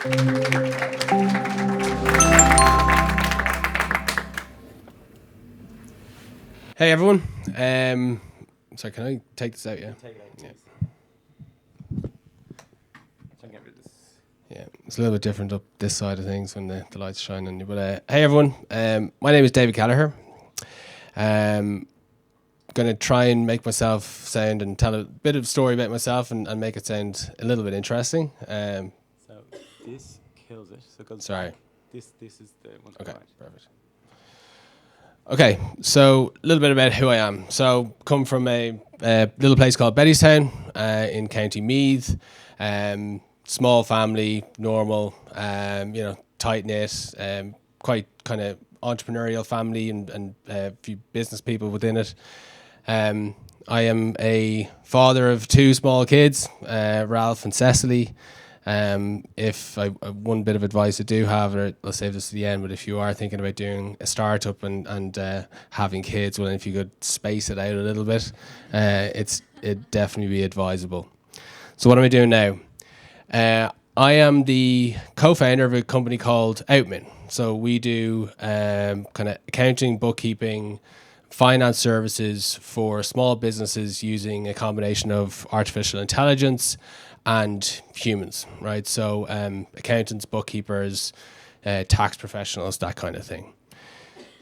Hey everyone. Sorry, can I take this out? Yeah. Take it out, Yeah. please. Try and get rid of this. Yeah, it's a little bit different up this side of things when the lights shine on you. But hey everyone, my name is David Kelleher. Gonna try and make myself sound and tell a bit of story about myself and make it sound a little bit interesting. So this kills it. So it goes Sorry. back. This is the one. Okay, Right. perfect. Okay, so a little bit about who I am. So, come from a little place called Bettystown in County Meath. Small family, normal, tight knit, quite kind of entrepreneurial family and a few business people within it. I am a father of two small kids, Ralph and Cecily. If one bit of advice I do have, or I'll save this to the end, but if you are thinking about doing a startup and having kids, well, if you could space it out a little bit, it'd definitely be advisable. So what am I doing now? I am the co-founder of a company called Outmin. So we do kind of accounting, bookkeeping, finance services for small businesses using a combination of artificial intelligence and humans, right? So accountants, bookkeepers, tax professionals, that kind of thing.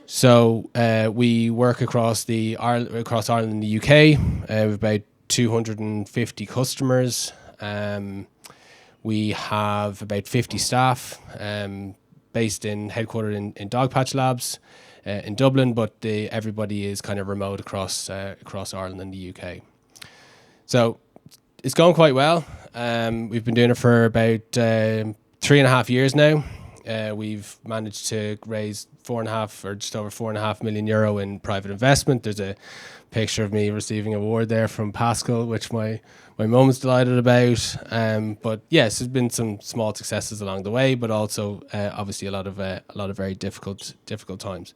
So we work across Ireland and the UK. We have about 250 customers. We have about 50 staff, headquartered in Dogpatch Labs in Dublin, but everybody is kind of remote across Ireland and the UK. So it's going quite well. We've been doing it for about 3.5 years now. We've managed to raise just over €4.5 million in private investment. There's a picture of me receiving an award there from Pascal, which my mum is delighted about. But yes, there's been some small successes along the way, but also obviously a lot of very difficult times.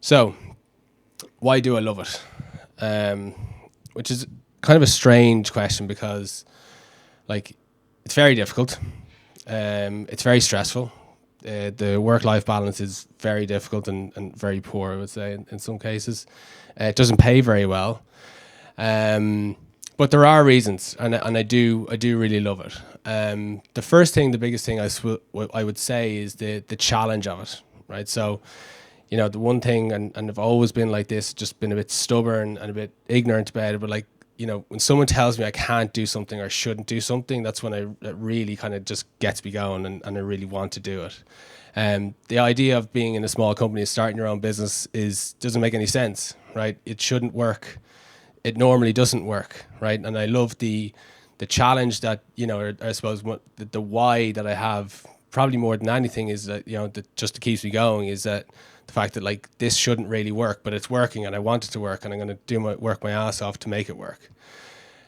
So why do I love it? Which is kind of a strange question because, like, it's very difficult. It's very stressful. The work-life balance is very difficult and very poor, I would say, in some cases. It doesn't pay very well. But there are reasons, and I do really love it. The biggest thing I would say is the challenge of it, right? So, the one thing, and I've always been like this, just been a bit stubborn and a bit ignorant about it, but when someone tells me I can't do something or shouldn't do something, that's when it really kind of just gets me going and I really want to do it. The idea of being in a small company, starting your own business, doesn't make any sense, right? It shouldn't work. It normally doesn't work, right? And I love the challenge that, or I suppose the why that I have, probably more than anything, is that, that just keeps me going, is that the fact that this shouldn't really work, but it's working and I want it to work and I'm going to work my ass off to make it work.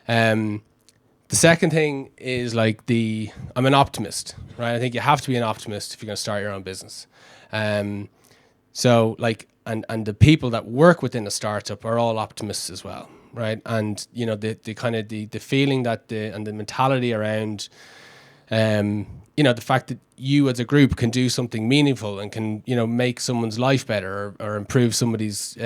The second thing is I'm an optimist, right? I think you have to be an optimist if you're going to start your own business. So the people that work within a startup are all optimists as well, right? And the kind of the feeling that and the mentality around the fact that you as a group can do something meaningful and can, make someone's life better or improve somebody's,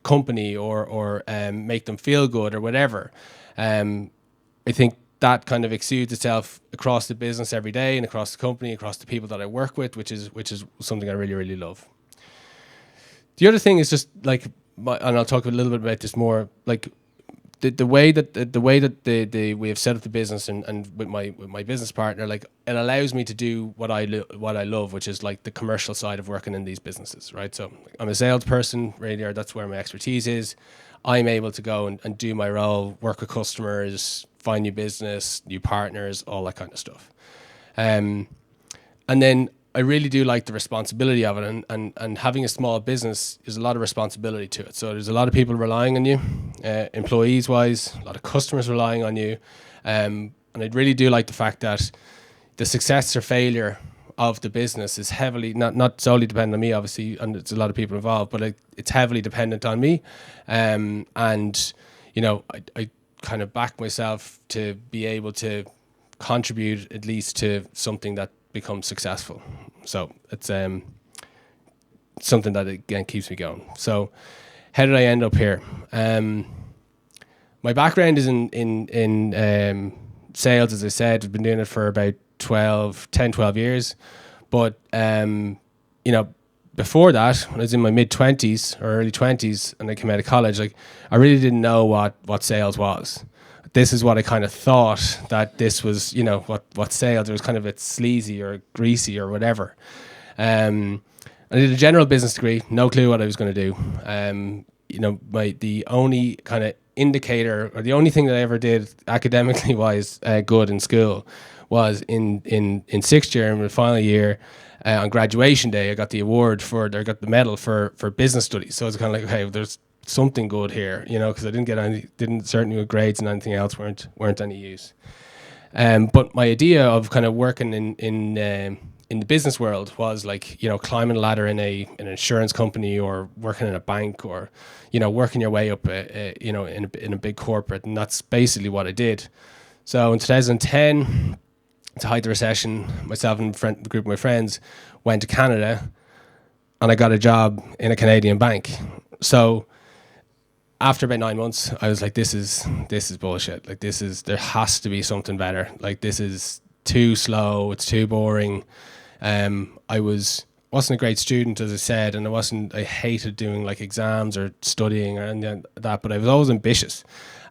company or make them feel good or whatever. I think that kind of exudes itself across the business every day and across the company, across the people that I work with, which is something I really, really love. The other thing is just and I'll talk a little bit about this more, the way that we have set up the business and with my business partner, it allows me to do what I love, which is the commercial side of working in these businesses, right? So I'm a salesperson, really, or that's where my expertise is. I'm able to go and do my role, work with customers, find new business, new partners, all that kind of stuff. And then I really do like the responsibility of it, and having a small business is a lot of responsibility to it. So there's a lot of people relying on you, employees wise, a lot of customers relying on you. And I really do like the fact that the success or failure of the business is heavily, not solely dependent on me, obviously, and there's a lot of people involved, but it's heavily dependent on me. And, I kind of back myself to be able to contribute at least to something that becomes successful. So it's something that again keeps me going. So how did I end up here? My background is in sales, as I said. I've been doing it for about 12 years. But, before that, when I was in my mid-20s or early 20s and I came out of college, like, I really didn't know what sales was. This is what I kind of thought, that this was, what sales, it was kind of a bit sleazy or greasy or whatever. I did a general business degree, no clue what I was going to do. The only kind of indicator, or the only thing that I ever did academically wise good in school was in sixth year, in the final year, on graduation day, I got the medal for business studies. So it's kind of like, okay, there's something good here, because I didn't certainly grades and anything else weren't any use. But my idea of kind of working in the business world was like, climbing a ladder in an insurance company, or working in a bank, or, working your way up, in a big corporate. And that's basically what I did. So in 2010, to hide the recession, myself and a group of my friends went to Canada, and I got a job in a Canadian bank. So after about 9 months, I was like, this is bullshit. Like, there has to be something better. Like, this is too slow. It's too boring. I wasn't a great student, as I said, and I hated doing like exams or studying or anything like that, but I was always ambitious.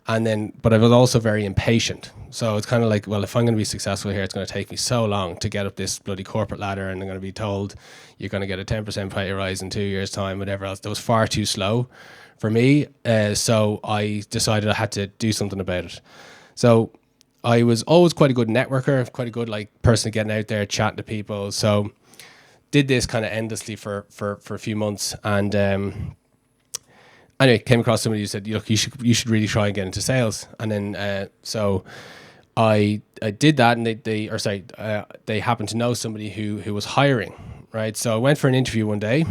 But I was also very impatient. So it's kind of like, well, if I'm going to be successful here, it's going to take me so long to get up this bloody corporate ladder, and I'm going to be told you're going to get a 10% pay rise in 2 years' time, whatever else. That was far too slow for me. So I decided I had to do something about it. So I was always quite a good networker, quite a good person getting out there, chatting to people. So did this kind of endlessly for a few months, and anyway, came across somebody who said, look, you should really try and get into sales. And then so I did that, and they happened to know somebody who was hiring, right? So I went for an interview one day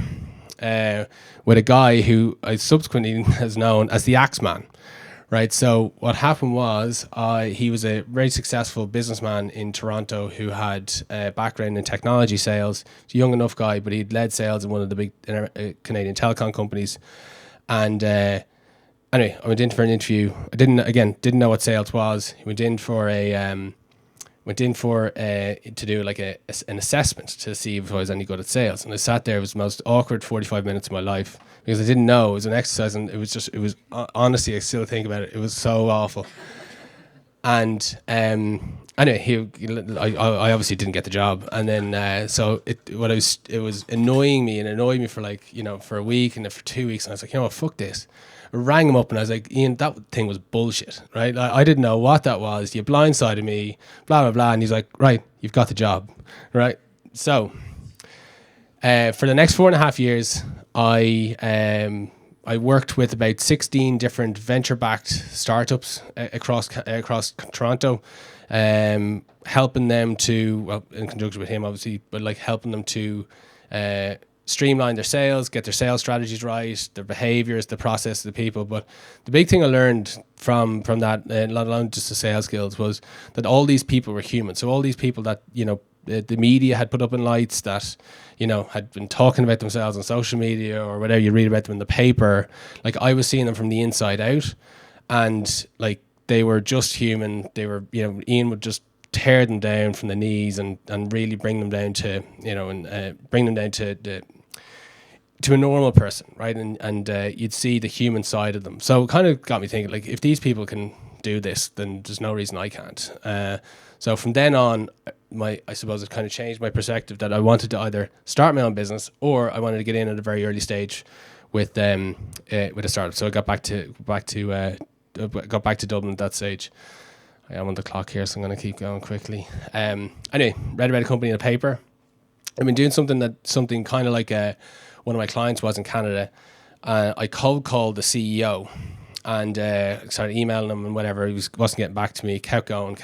with a guy who I subsequently has known as the Axeman, right? So what happened was he was a very successful businessman in Toronto who had a background in technology sales. He's a young enough guy, but he'd led sales in one of the big Canadian telecom companies. And anyway, I went in for an interview. I didn't know what sales was. He went in for to do like an assessment to see if I was any good at sales. And I sat there. It was the most awkward 45 minutes of my life, because I didn't know. It was an exercise, and it was honestly, I still think about it. It was so awful. And anyway, I obviously didn't get the job, and then so it was annoying me, and annoyed me for for a week, and then for 2 weeks, and I was like, what, fuck this. I rang him up, and I was like, Ian, that thing was bullshit, right? I didn't know what that was. You blindsided me, blah blah blah. And he's like, right, you've got the job, right? So for the next 4.5 years, I worked with about 16 different venture-backed startups across Toronto, helping them to, well, in conjunction with him, obviously, but helping them to streamline their sales, get their sales strategies right, their behaviors, the process, the people. But the big thing I learned from that, not alone just the sales skills, was that all these people were human. So all these people that, the media had put up in lights, that had been talking about themselves on social media or whatever, you read about them in the paper, I was seeing them from the inside out, and they were just human. They were, Ian would just tear them down from the knees and really bring them down to to a normal person, right? And you'd see the human side of them. So it kind of got me thinking, if these people can do this, then there's no reason I can't. So from then on, I suppose it kind of changed my perspective, that I wanted to either start my own business, or I wanted to get in at a very early stage with a startup. So I got back to Dublin at that stage. I am on the clock here, so I'm going to keep going quickly. Anyway, read about a company in a paper. I've been doing something kind of like one of my clients was in Canada. I cold called the CEO and started emailing him and whatever. He wasn't getting back to me. Kept going.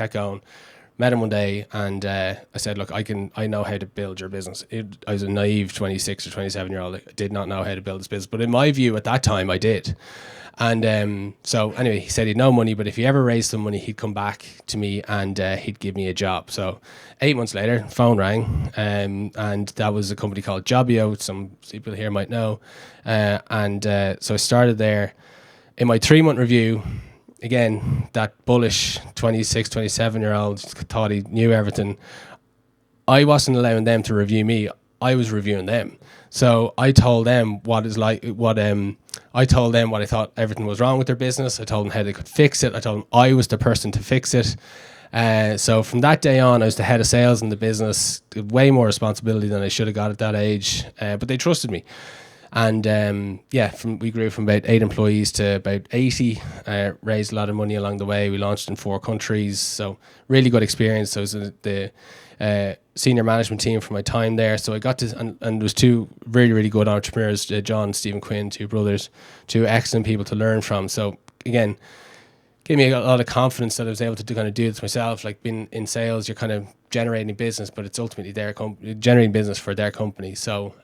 met him one day, and I said, look, I know how to build your business. I was a naive 26 or 27-year-old. I did not know how to build this business, but in my view at that time, I did. And so anyway, he said he'd no money, but if he ever raised some money, he'd come back to me and he'd give me a job. So 8 months later, phone rang, and that was a company called Jobio. Some people here might know. So I started there. In my 3-month review, again, that bullish 26, 27-year-old thought he knew everything. I wasn't allowing them to review me. I was reviewing them. So I told them I told them what I thought everything was wrong with their business. I told them how they could fix it. I told them I was the person to fix it. So from that day on, I was the head of sales in the business, way more responsibility than I should have got at that age. But they trusted me. And we grew from about 8 employees to about 80, raised a lot of money along the way. We launched in 4 countries. So really good experience. I was the senior management team for my time there. So I got to, and there was 2 really, really good entrepreneurs, John and Stephen Quinn, 2 brothers, 2 excellent people to learn from. So again, gave me a lot of confidence that I was able to kind of do this myself. Like being in sales, you're kind of generating business, but it's ultimately generating business for their company. So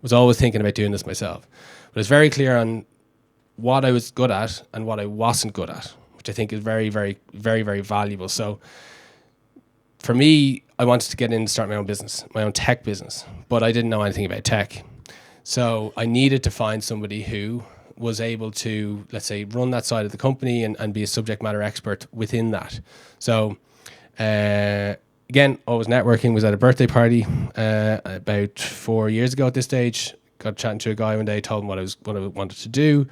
was always thinking about doing this myself. But it's very clear on what I was good at and what I wasn't good at, which I think is very, very, very, very valuable. So for me, I wanted to get in and start my own business, my own tech business, but I didn't know anything about tech. So I needed to find somebody who was able to, let's say, run that side of the company and be a subject matter expert within that. So again, always networking. Was at a birthday party about 4 years ago at this stage. Got chatting to a guy one day, told him what I wanted to do.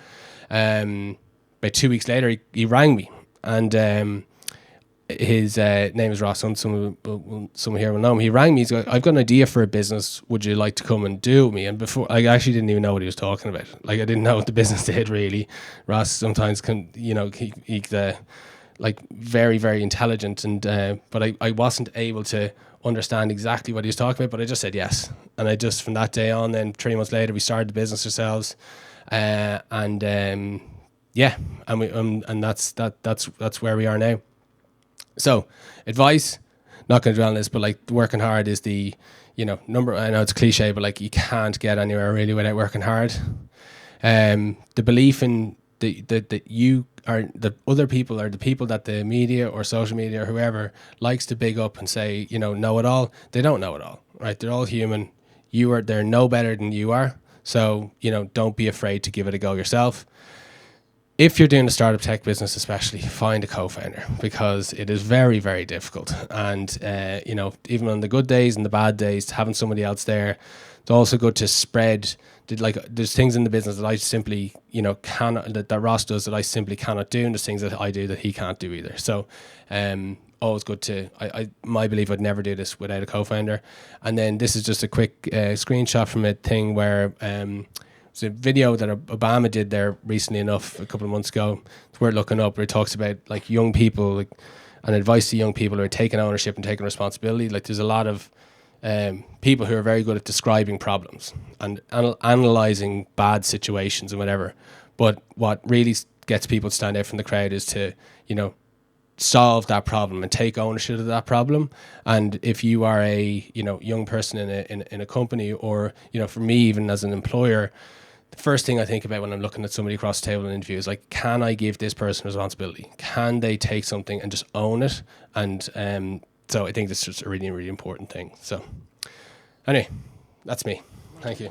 About 2 weeks later, he rang me, and his name is Ross. Someone here will know him. He rang me. He's like, "I've got an idea for a business. Would you like to come and do it with me?" And before, I actually didn't even know what he was talking about. Like, I didn't know what the business did really. Ross sometimes can, he's like very, very intelligent, and but I wasn't able to understand exactly what he was talking about. But I just said yes, and I just from that day on. Then 3 months later, we started the business ourselves, and that's where we are now. So, advice, not going to dwell on this, but like working hard is the, number. I know it's cliche, but like you can't get anywhere really without working hard. The belief in that you are the other people, or the people that the media or social media or whoever likes to big up and say, know it all. They don't know it all, right? They're all human. They're no better than you are. So, don't be afraid to give it a go yourself. If you're doing a startup tech business, especially, find a co-founder, because it is very, very difficult. And, even on the good days and the bad days, having somebody else there, it's also good to spread. There's things in the business that I simply, cannot, that Ross does that I simply cannot do. And there's things that I do that he can't do either. So, always good to, my belief, I'd never do this without a co-founder. And then this is just a quick screenshot from a thing where, it's a video that Obama did there recently enough, a couple of months ago. It's worth looking up, where it talks about like young people, and advice to young people who are taking ownership and taking responsibility. Like there's a lot of people who are very good at describing problems and analyzing bad situations and whatever. But what really gets people to stand out from the crowd is to, solve that problem and take ownership of that problem. And if you are a young person in a company, or for me, even as an employer, the first thing I think about when I'm looking at somebody across the table in an interview is like, can I give this person responsibility? Can they take something and just own it? And so I think that's just a really, really important thing. So anyway, that's me. Thank you.